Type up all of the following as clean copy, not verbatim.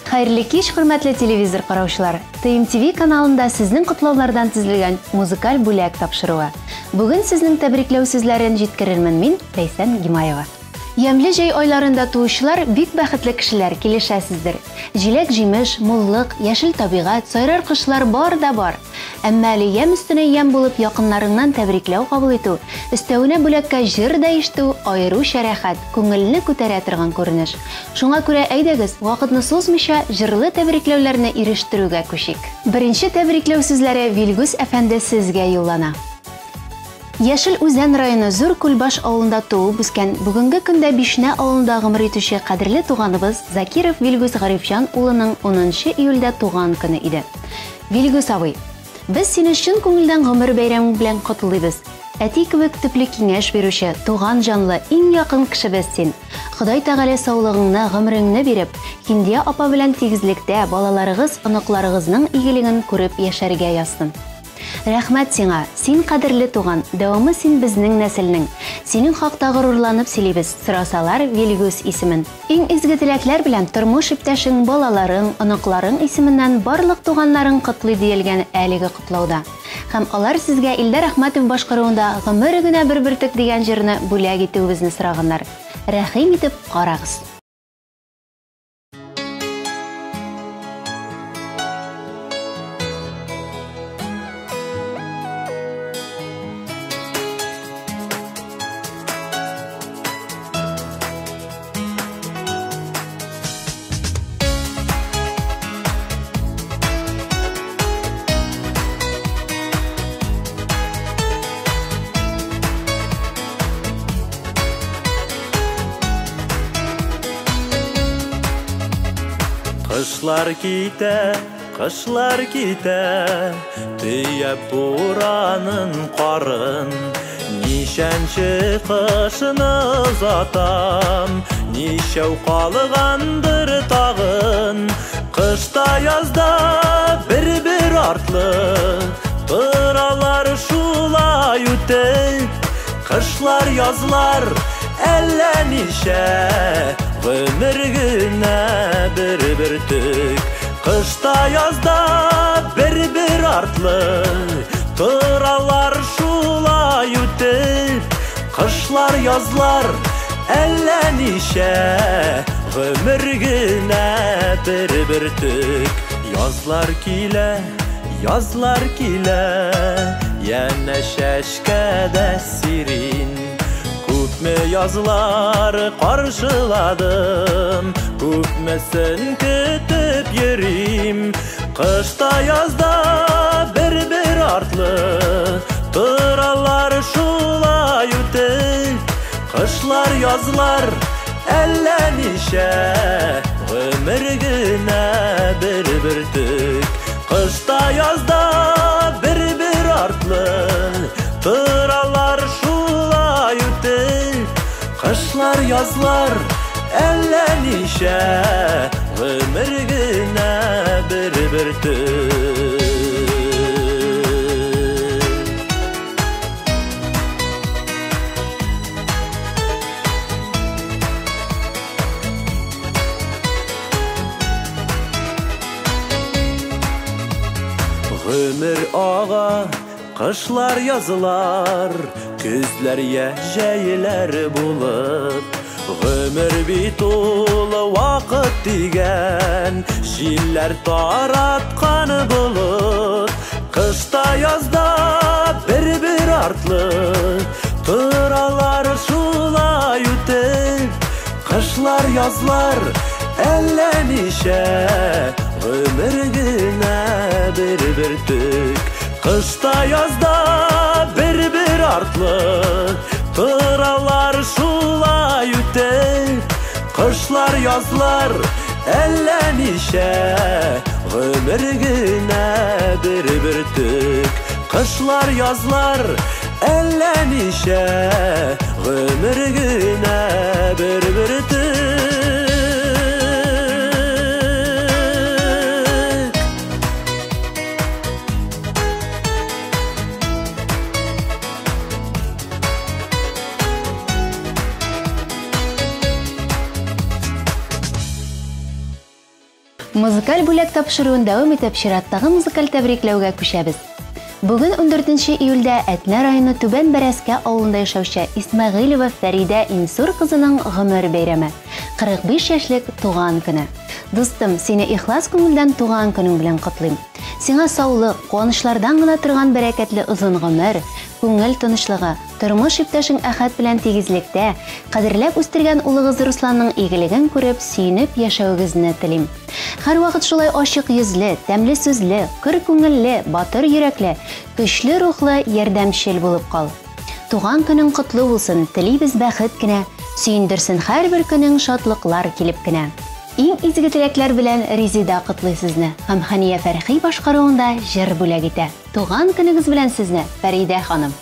Хәерле кич, хөрмәтле телевизор караучылар. ТМТV каналында сезнең котлаулардан төзелгән музыкаль бүләк тапшыруы. Бүген сезнең тәбрикләү сүзләрен җиткерермен мин, Ләйсән Гимаева. Ямлы җәй айларында туучылар бик бәхетле кешеләр, килешәсездер. Җиләк-җимеш, муллык, яшел табигать, сайрар кышлар бар да бар. Әмма әле ям өстенә ям булып якыннарыңнан тәбрикләү кабул итү, өстәвенә бүләккә җыр да ишетү аеруча рәхәт, күңелне күтәрә торган күренеш. Шуңа күрә әйдәгез, вакытны сузмыйча җырлы тәбрикләүләрне ирештерүгә күчик. Беренче тәбрикләү сүзләре Вильгус әфәнде сезгә юллана. Яшел Үзән районы Зур Күлбаш авылында туып үскән, бүгенге көндә Бишнә авылында гомер итүче кадерле туганыбыз Закиров Вильгус Гарифҗан улының 10 июльдә туган көне иде. Вильгус абый, без сине чын күңелдән гомер бәйрәмең белән котлыйбыз. Әти кебек төпле киңәш бирүче, туган җанлы, иң якын кешебез син. Ходай Тәгалә саулыгыңны, гомереңне биреп, Киндия апа белән тигезлектә балаларыгыз, оныкларыгызның игелеген күреп яшәргә язсын. Рәхмәт сиңа, син кадерле туган, дәвамы син безнең нәселнең. Синең хакта горурланып сөйлибез, сорасалар Вильгус исемен. Иң изге теләкләр белән тормыш иптәшең, балаларың, оныкларың исеменнән барлык туганнарың котлый диелгән әлеге котлауда. Һәм алар сезгә Илдар Әхмәтов башкаруында гомер генә бер бөртек дигән җырны бүләк итүебезне сораганнар. Рәхим итеп карагыз. Кышлар китә, төяп буранын карын. Нишәнче кышны озатам, нишәү калгандыр тагын. Кышта язда бер артлы, торалар шулай үтеп. Кышлар язлар әллә нишә, гомер генә бер бөртек. Кышта язда бер артлы, торалар шулай үтеп. Кышлар язлар әллә нишә, гомер генә бер бөртек. Язлар килә, янә чәчкәдә сирин. Күпме язлар каршыладым, күпмесен көтеп йөрим. Кышта язда бер артлы, торалар шулай үтеп. Кышлар язлар әллә нишә, гомер генә бер бөртек. Кышта язда бер артлы, торалар шулай үтеп. Кышлар язлар әллә нишә, гомер генә бер бөртек. Гомер ага, кышлар язлар, күзләр җәйләр булып. Гомер бит ул вакыт дигән, җилләр тараткан булып. Кышта язда бер артлы, торалар шулай үтеп. Кышлар язлар әллә нишә, гомер генә бер бөртек. Кышта язда бер артлы, торалар шулай үтеп. Кышлар язлар әллә нишә, гомер генә бер бөртек. Кышлар язлар әллә нишә, гомер генә бер бөртек. Музыкаль бүләк тапшыруын дәвам итеп, чираттагы музыкаль тәбрикләүгә күчәбез. Бүген 14 июльдә Әтнә районы Түбән Бәрәскә авылында яшәүче Исмәгыйлова Фәридә Инсур кызының гомер бәйрәме, 45 яшьлек туган көне. Дустым, сине ихлас күңелдән туган көнең белән котлыйм. Сиңа саулык, куанычлардан гына торган бәрәкәтле озын гомер, күңел тынычлыгы, тормыш иптәшең Әхәт белән тигезлектә, кадерләп үстергән улыгыз Русланның игелеген күреп, сөенеп яшәвегезне телим. Һәрвакыт шулай ачык йөзле, тәмле сүзле, кыр күңелле, батыр йөрәкле, көчле рухлы, ярдәмчел булып кал. Туган көнең котлы булсын, телибез бәхет кенә, сөендерсен һәрбер көнең шатлыклар килеп кенә. Иң изге теләкләр белән Резида котлый сезне һәм Хания Фәрхи башкаруында җыр бүләк итә. Туган көнегез белән сезне, Фәридә ханым.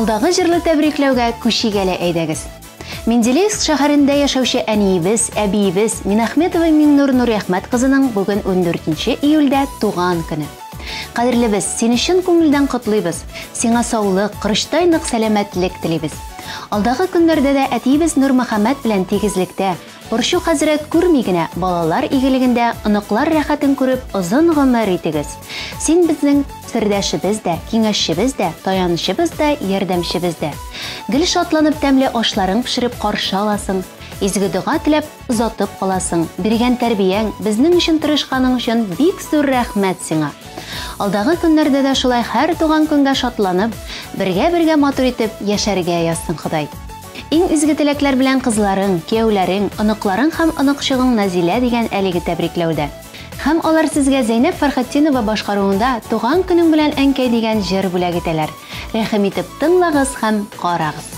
Алдагы җырлы тәбрикләүгә күчигәле әйдәгез. Менделеевск шәһәрендә яшәүче әниебез, әбиебез Минахметова Миңнур Нурәхмәт кызының бүген 14 июльдә туган көне. Кадерлебез, син өчен күңелдән котлыйбыз. Сиңа саулык, кырыштай нык сәламәтлек телибез. Алдагы көннәрдә дә әтиебез Нурмөхәммәд белән тигезлектә, Борчу хәзрәт күрми генә балалар игелегендә, оныклар рәхәтен күреп, озын гомер итегез. Син безнең сердәшебез дә, киңәшчебез дә, таянычыбыз да, ярдәмчебез дә. Гел шатланып тәмле ашларын пешереп каршы аласың. Изге дуга теләп озатып каласың. Биргән тәрбияң, безнең өчен тырышканың өчен бик зур рәхмәт сиңа. Алдагы көннәрдә дә шулай һәр туган көнгә шатланып, бергә матур итеп яшәргә язсын Ходай. Иң изге теләкләр белән кызларың, кияүләрең, оныкларың һәм оныкчыгың Назилә дигән әлеге тәбрикләүдә. Һәм алар сезгә Зәйнәп Фәрхәтдинова башкаруында туган көнең белән әнкәй дигән җыр бүләк итәләр. Рәхим итеп тыңлагыз һәм карагыз.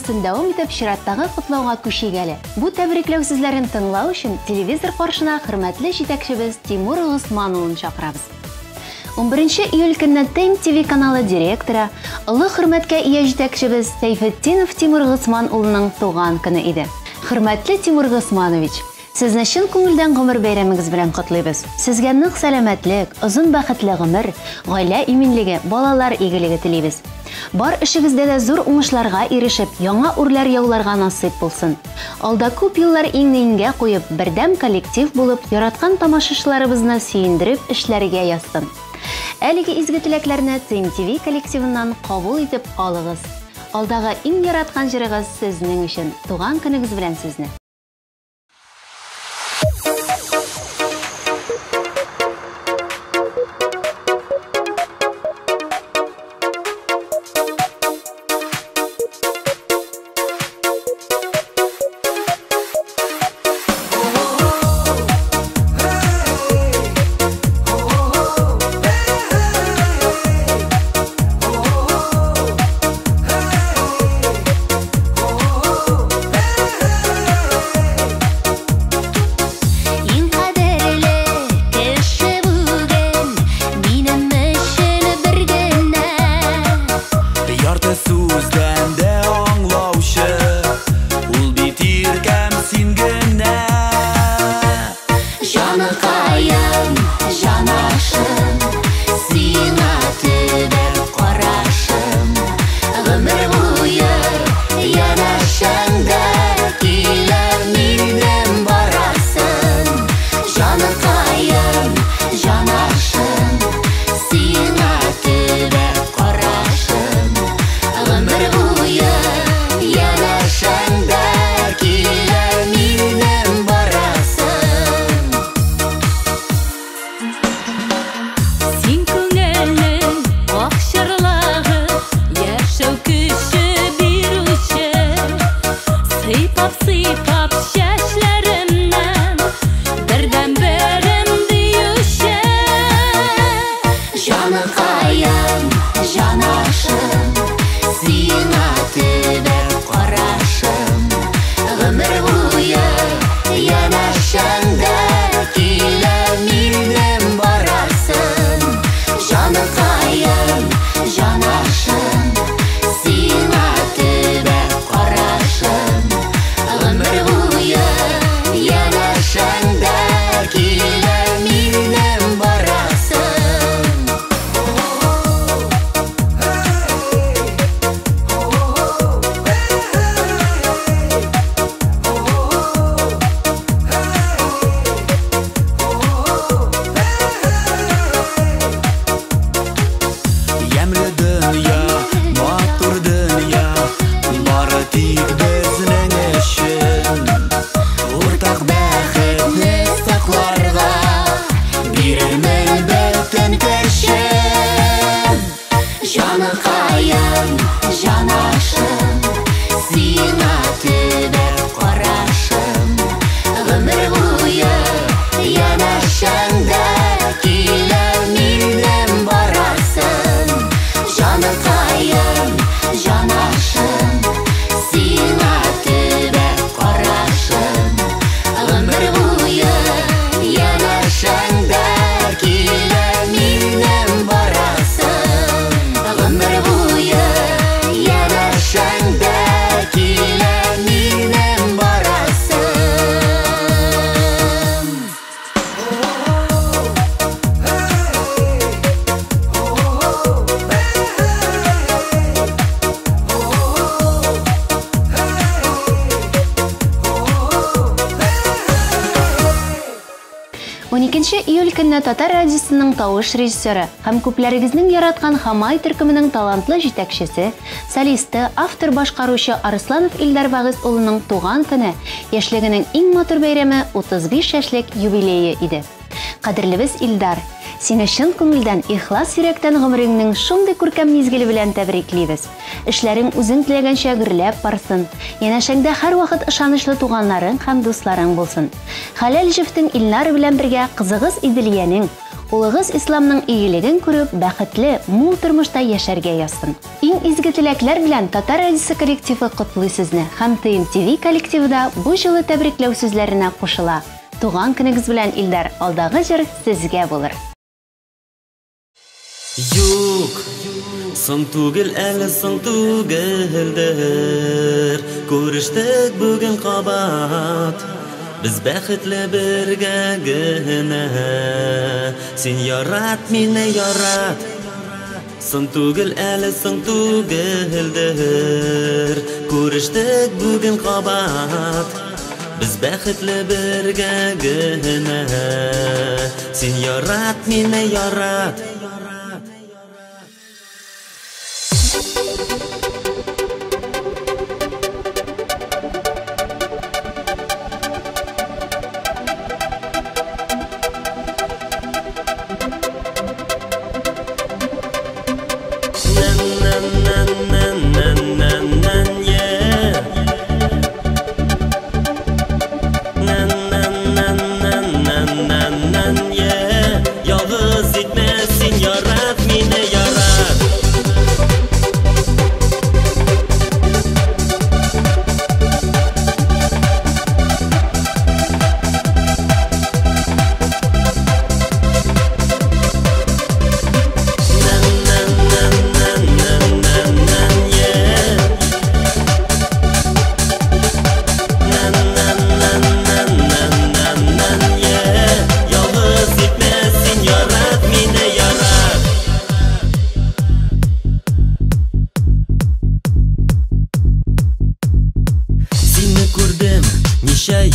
концертын дәвам итеп чираттагы котлауга күчик әле. Бу тәбрикләү сүзләрен тыңлау өчен телевизор каршына хөрмәтле җитәкчебез Тимур Госман улын чакырабыз. 11 июль көнне ТМТВ каналы директоры, олы хөрмәткә ия җитәкчебез Сәйфетдинов Тимур Госман улының туган көне иде. Хөрмәтле Тимур Госманович, сезне чын күңелдән гомер бәйрәмегез белән котлыйбыз. Сезгә нык сәламәтлек, озын бәхетле гомер, гаилә иминлеге, балалар игелеге телибез. Бар эшегездә дә зур уңышларга ирешеп, яңа үрләр яуларга насыйп булсын. Алда күп еллар иңне-иңгә куеп, бердәм коллектив булып, яраткан тамашачыларыбызны сөендереп эшләргә язсын. Әлеге изге теләкләрне ТМТВ коллективыннан кабул итеп алыгыз. Алдагы иң яраткан җырыгыз сезнең өчен. Туган көнегез белән сезне. Июль көнне Татар радиосының тавыш режиссеры һәм күпләрегезнең яраткан Хамай төркеменең талантлы җитәкчесе, солисты, автор башкаручы Арсланов Илдар Вагыз улының туган көне, яшьлегенең иң матур бәйрәме 35 яшьлек юбилее иде. Кадерлебез Илдар, сине чын күңелдән, ихлас йөрәктән гомереңнең шундый күркәм мизгеле белән тәбриклибез. Эшләрең үзең теләгәнчә гөрләп барсын. Янәшәңдә һәр вакыт ышанычлы туганнарың һәм дусларың булсын. Хәләл җифтең Илнар белән бергә кызыгыз Иделиянең, Улыгыз исламның игелеген күреп, бәхетле, мул тормышта яшәргә язсын. Иң изге теләкләр белән Татар радиосы коллективы котлый сезне һәм ТМТV коллективы да бу җылы тәбрикләү сүзләренә кушыла. Туган көнегез белән, Илдар, алдагы җыр сезгә булыр. Юк, соң түгел әле, соң түгелдер. Күрештек бүген кабат. Biz бәхетле бергә генә. Син ярат, мине ярат. Соң түгел әле, соң түгелдер. Күрештек бүген кабат. Biz бәхетле бергә генә. Син ярат, мине ярат.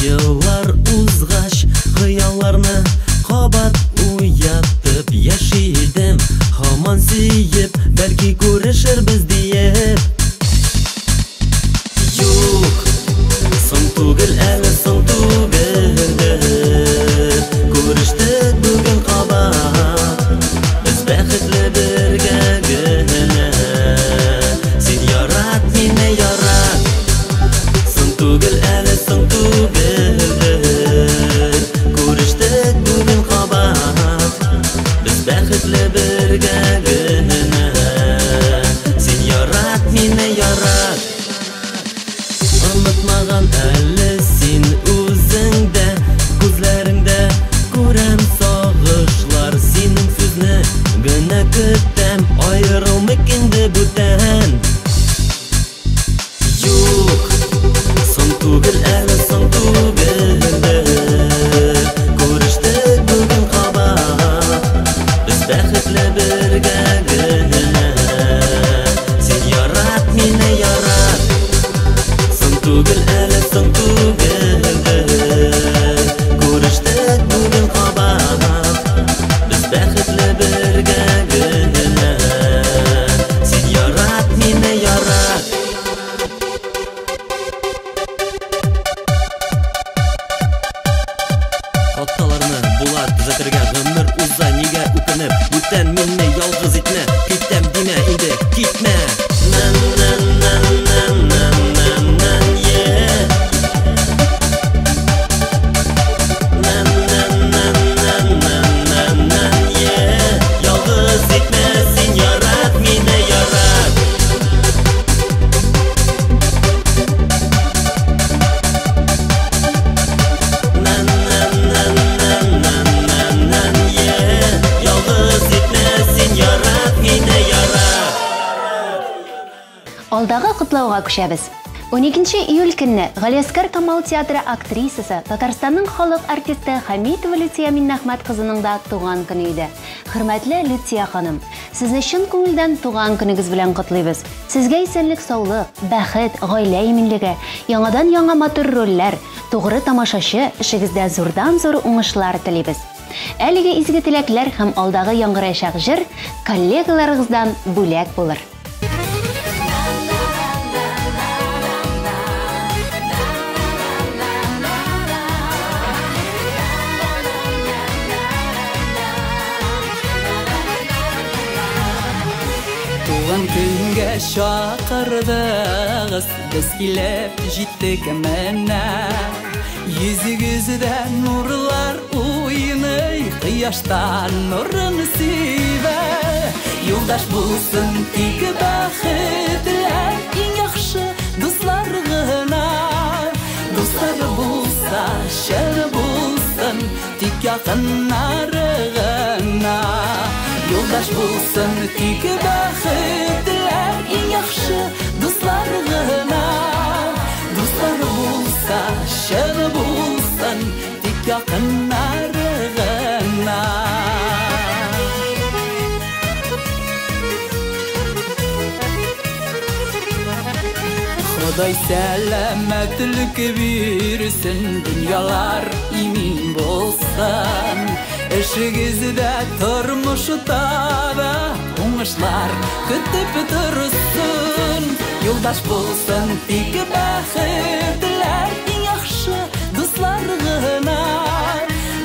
Yıllar uzgaç, hıyallarını kabat uyatıp yaşadım. Haman siyip, belki görüşür biz diyip. Yok, son tugul eli son tuguldir. Görüştük bugün kabat, biz bäxetli birge gene. Sen yarat, mine yarat. Son tugul eli son tuguldir. Görüştük bugün kabat, biz bäxetli birge gene. Sen yarat, mine yarat. Unutmagan әлі син үзеңдә, күзләреңдә күрәм сагышлар. Синең сүзне генә көтәм, аерылмыйк инде бүтән. Юк, соң түгел әле, соң түгелдер. Күрештек бүген кабат, без бәхетле бергә генә. Син ярат, мине ярат. Түгел әле, соң түгелдер. Күрештек бүген кабат, без бәхетле бергә генә. Син ярат, мине ярат. Хатталарны булар төзәтергә гомер уза, нигә үкенеп бүтән мине ялгыз итмә. Китәм димә инде, китмә. Алдагы котлауга күчәбез. 12 июль көнне Галиаскар Камал театры актрисасы, Татарстанның халык артисты Хамитова Лютия Миннәхмәт кызының да туган көне иде. Хөрмәтле Лютия ханым, сезне чын күңелдән туган көнегез белән котлыйбыз. Сезгә исәнлек, саулык, бәхет, гаилә иминлеге, яңадан-яңа матур рольләр, тугры тамашачы, эшегездә зурдан-зур уңышлар телибез. Әлеге изге теләкләр һәм алдагы яңгырayacak җыр коллегаларыгыздан бүләк булыр. Туган көнгә чакырдыгыз, без килеп җиттек менә. Yüzüгүздө нурлар уйный, кыяштан нурын сүйбө. Юлдаш булсын тик бақытлар, ең яхшы дуслар гына. Дуслар булса, шыр булсын, тик якыннары гына. Юлдаш булсын тик бақытлар, ең яхшы дуслар гына. Дуслар булса, шыр булсын, тик якыннары гына. Xudoy selametlük buyursun, dünyalar imin bolsun. Işıgizde turmuşta da oңышlar kütüp dursun. Yoldaş bolsun tik baqıtlar, ең яхшы дуслар гына.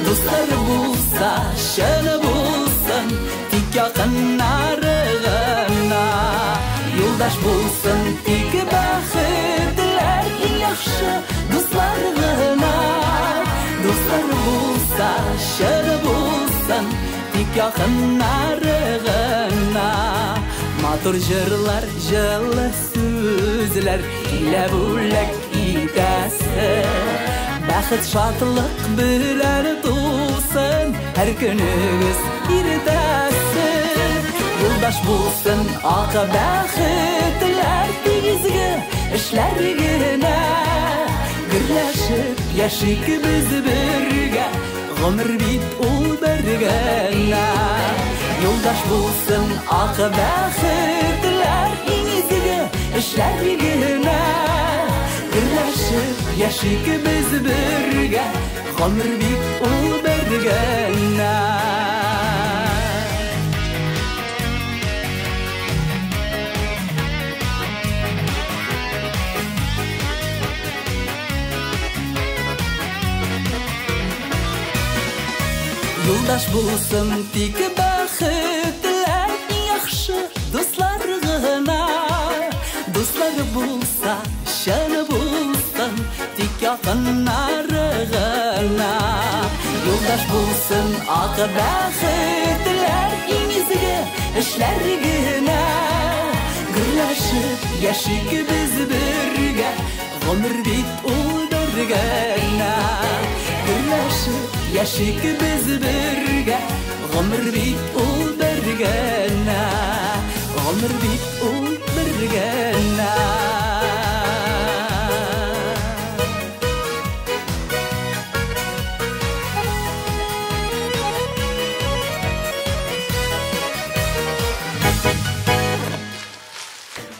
Дуслар булса, шын булсын, тик якыннары гына. Yoldaş bulsun tik baqıtlar, ең яхшы дуслар гына. Дуслар булса, шыр булсын, тик якыннары гына. Матур жырлар, жылы сүзләр, илә бүләк итәсе. Бақыт шатлык белән тусын, һәр көнегез иртәсе. Юлдаш булсын ак бақытлар, тигезге эшләр генә. Гөрләшеп яшик без бергә, гомер бит ул бер генә. Юлдаш булсын ак бақытлар, тигезге эшләр генә. Гөрләшеп яшик без бергә, гомер бит ул бер генә. Юлдаш булсын тик бақытлар, ең яхшы дуслар гына. Дуслар булса, шын булсын, тик якыннары гына. Юлдаш булсын ак бақытлар, ең изге эшләр генә. Гөрләшеп яшик без бергә, гомер бит ул бер генә. Гөрләшеп яшик без бергә, гомер бит ул бер генә. Гомер бит ул бер генә.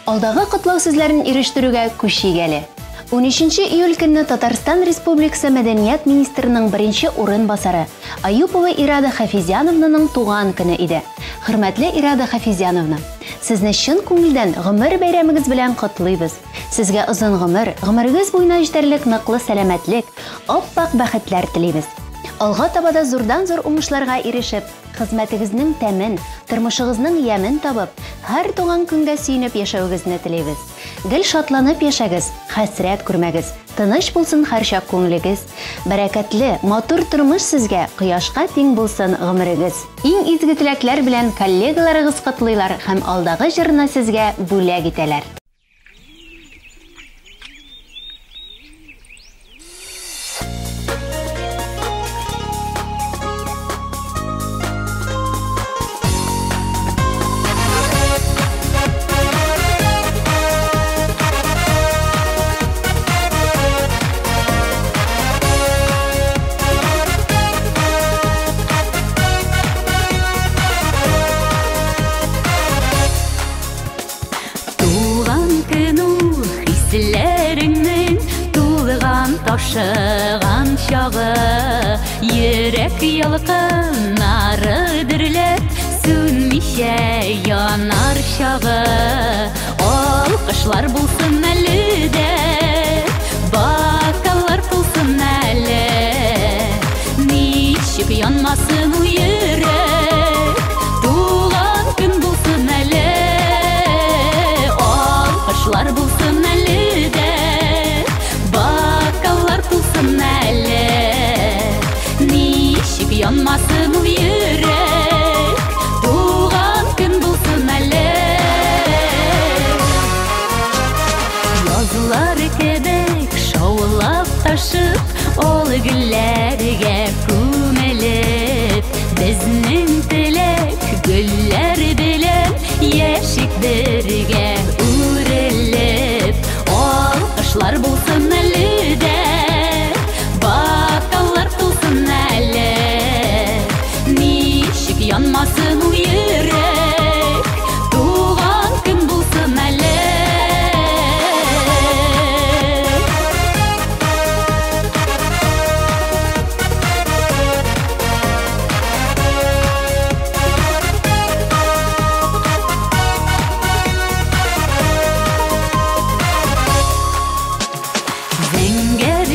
Алдагы котлау сүзләрен ирештерүгә күчик әле. 13 июль көнне Татарстан Республикасы Мәдәният министрының беренче урынбасары Аюпова Ирада Хафизяновнаның туган көне иде. Хөрмәтле Ирада Хафизяновна, сезне чын күңелдән гомер бәйрәмегез белән котлыйбыз. Сезгә озын гомер, гомерегез буена җитәрлек ныклы сәламәтлек, аппак бәхетләр телибез. Алга табада зурдан-зур уңышларга ирешеп, хезмәтегезнең тәмен, тормышыгызның ямен табып, һәр туган көнгә сөенеп яшәүгезне телибез. Гел шатланып яшәгез, хәсрәт күрмәгез, тыныч булсын һәр чак күңелегез. Бәрәкәтле, матур тормыш сезгә, кояшка тиң булсын гомерегез. Иң изге теләкләр белән коллегаларыгыз котлыйлар һәм алдагы җырны сезгә бүләк итәләр. Ташыган чагы, йөрәк ялкыннары дөрләп, сүнмичә янар чагы. Алкышлар булсын әле дә, бакаллар булсын әле. Ничек янмасын йөрәк, туган көн булсын әле. Алкышлар булсын әле дә, бакаллар булсын әле. Ол гүлләргә күмелеп, безнең теләк гүлләр белән яшик бергә үрелеп. Алкышлар булсын әле дә, бокаллар тулсын әле, ничек янмасын у йөрәк, туган көн булсын әле.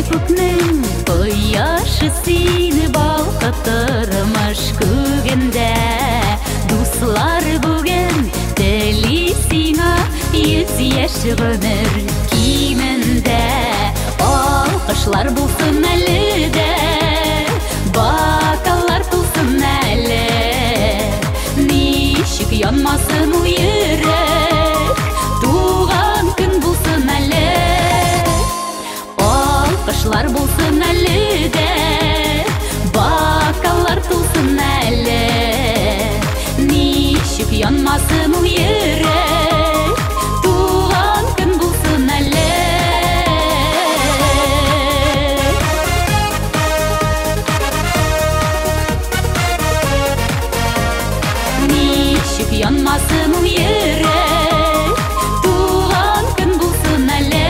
Күкнең кояшы сине балкытырмыш күгендә, дуслар бүген тели сиңа 100 яшь гомер кимендә. Алкышлар булсын әле дә, бокаллар тулсын әле, ничек янмасын у йөрәк, туган көн булсын әле. Алкышлар булсын әле дә, бокаллар тулсын әле, ничек янмасын у йөрәк, туган көн булсын әле. Ничек янмасын у йөрәк, туган көн булсын әле.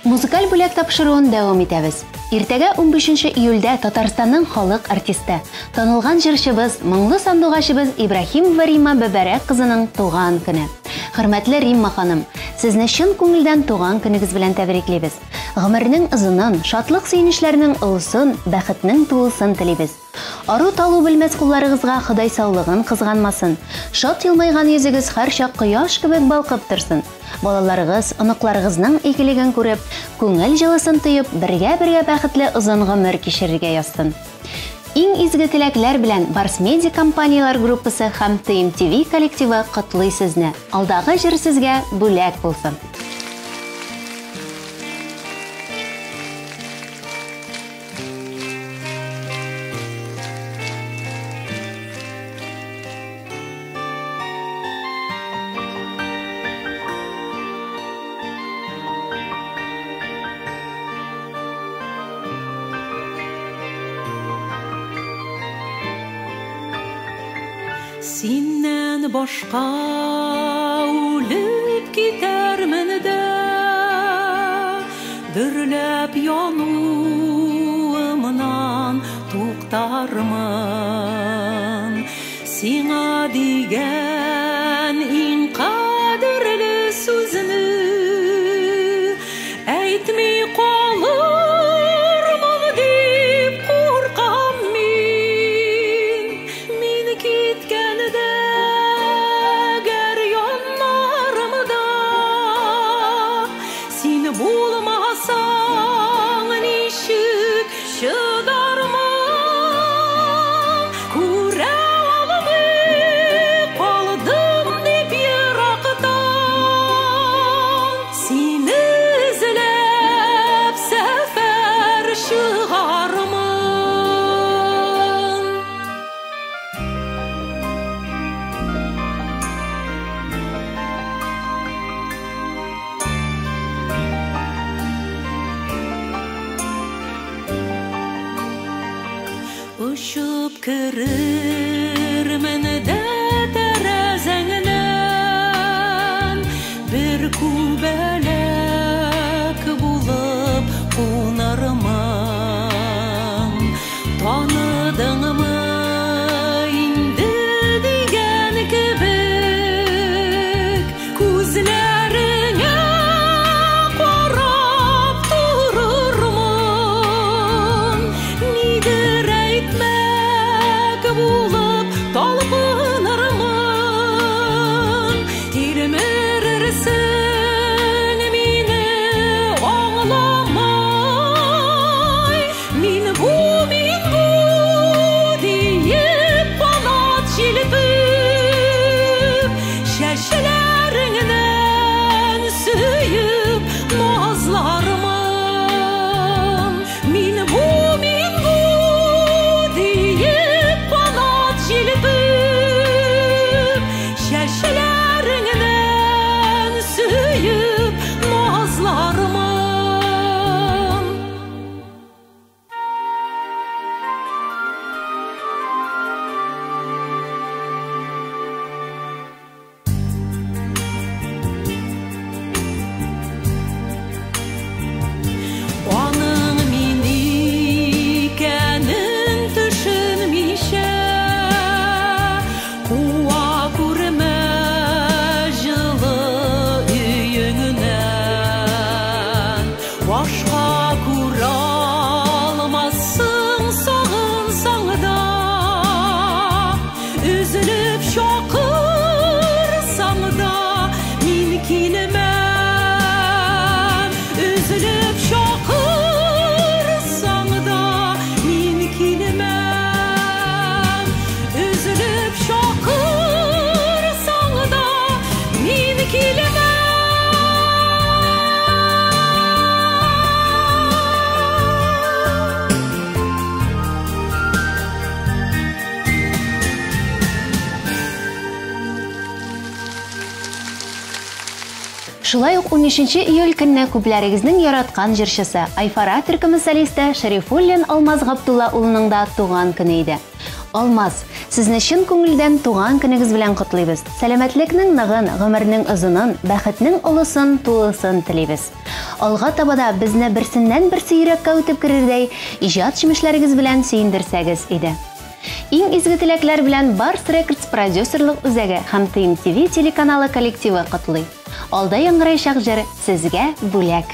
Музыкаль бүләк тапшыруын дәвам итәбез. Иртәгә 15 июльдә Татарстанның халык артисты, танылган җырчыбыз, моңлы сандугачыбыз Ибраһимова Римма Бәбәрәк кызының туган көне. Хөрмәтле Римма ханым, сезне чын күңелдән туган көнегез белән тәбриклибез. Гомернең озынын, шатлык сөенечләрнең улсын, бәхетнең тулсын телибез. Ару-талу белмәс кулларыгызга Ходай саулыгын кызганмасын. Шат елмайган йөзегез һәрчак кояш кебек балкып торсын. Балаларыгыз, оныкларыгызның игелеген күреп, күңел җылысын тоеп, бергә-бергә бәхетле озын гомер кичерергә язсын. Иң изге теләкләр белән Барс Медиа компаниялар группасы һәм TMTV коллективы котлый сезне. Алдагы җыр сезгә бүләк булсын. Синнән башка үлеп китәрмен дә, дөрләп януымнан туктармын. Сиңа дигән иң кадерле сүзне әйтми калырмын дип куркам мин. Мин киткәндә гәр яннарымда син булмасаң ничек чыдармын. Күрә алмый калдым дип ерактан, сине эзләп сәфәр чыгармын. Ұшып кірермен дә тәрәзәңнән, бір күбәләк булып кунармын. Таныдыңмы инде дигән кебек, күзләреңә карап торырмын. Нидер әйтмәк булып талпынырмын. Тилмерерсең мине аңламай, Шулай ук 13 июль көнне күпләрегезнең яраткан җырчысы Айфара төркеме солисты Шәрифуллин Алмаз Габдулла улының да туган көне иде. Алмаз, сезне чын күңелдән туган көнегез белән котлыйбыз. Сәламәтлекнең ныгын, гомернең озынын, бәхетнең олысын, тулысын телибез. Алга табада безне берсеннән-берсе йөрәккә үтеп керердәй иҗат җимешләрегез белән сөендерсәгез иде. Иң изге теләкләр белән Барс Рекордс продюсерлык үзәге һәм ТМТV телеканалы коллективы котлый. Алда яңгырайчак җыр сезгә бүләк.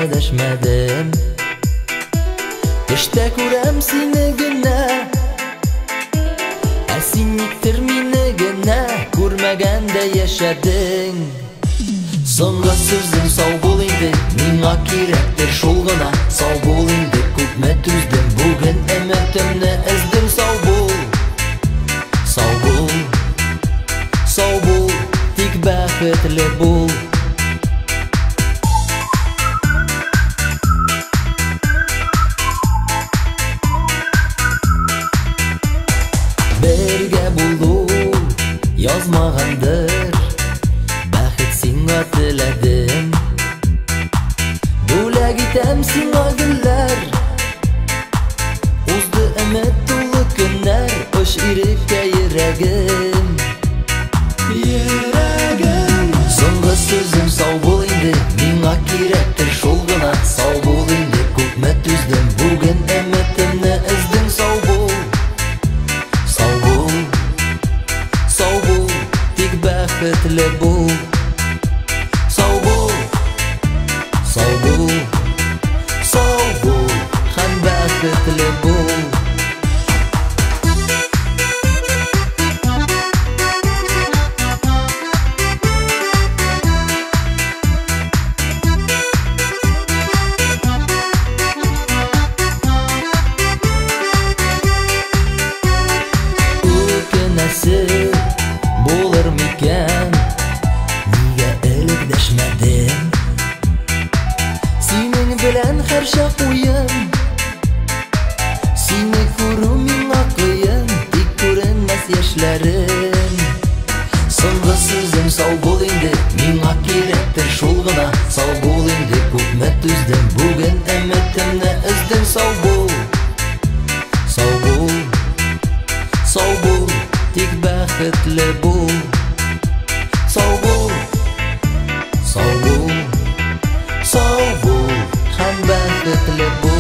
Дәшмәдем Төштә күрәм сине генә Ә син никтер мине генә Күрмәгәндә яшәдең Соңгы сүзем сау бул инде Миңа кирәктер шул гына Сау бул инде күпме түздем Бүген өметемне эздем Сау бул Сау бул Сау бул Тик бәхетле бул Бергә булу язмагандыр Бәхет сиңа теләдем Бүләк итәм сиңа гөлләр Узды өмет тулы көннәр Оч иреккә йөрәгем Соңгы сүзем сау бул инде Миңа кирәктер шул гына Сау бул инде күпме түздем Бүген өметемне эздем Сау бул Бәхетле бул Сау бул Сау бул Сау бул Һәм бәхетле бул Үкенәсе булыр микән Нигә элек дәшмәдем Синең белән һәр чак уен Сине күрү миңа кыен Тик күренмәс яшьләрем Соңгы сүзем сау бул инде Миңа кирәктер шул гына Сау бул инде күпме түздем Бүген өметемне эздем Сау бул Сау бул Сау бул Тик бәхетле бул Сау бул Сау бул Сау бул Һәм бәхетле бул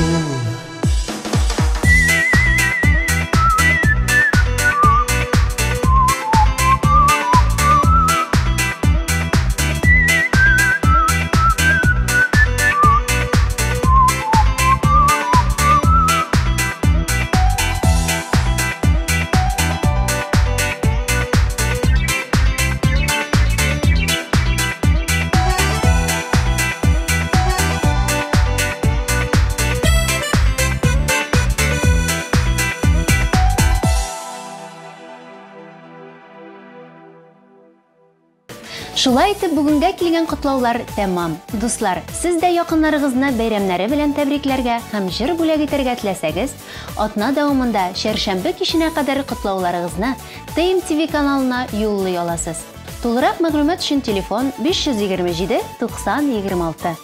Шулай итеп бүгенгә килгән котлаулар тәмам. Дуслар, сез дә якыннарыгызны бәйрәмнәре белән тәбрикләргә һәм җыр бүләк итәргә теләсәгез, атна дәвамында шәршәмбе киченә кадәр котлауларыгызны ТМТV каналына юллый аласыз. Тулырак мәгълүмат өчен телефон 527 90 26.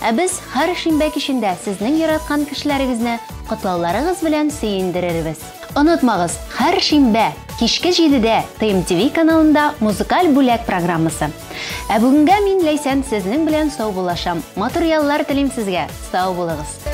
Ә без һәр шимбә кичендә сезнең яраткан кешеләрегезне котлауларыгыз белән сөендерербез. Онытмагыз, һәр шимбә кичке 7-дә ТМТV каналында музыкаль бүләк программасы. Ә бүгенгә мин Ләйсән сезнең белән сау булашам. Матур яллар телим сезгә. Сау булыгыз.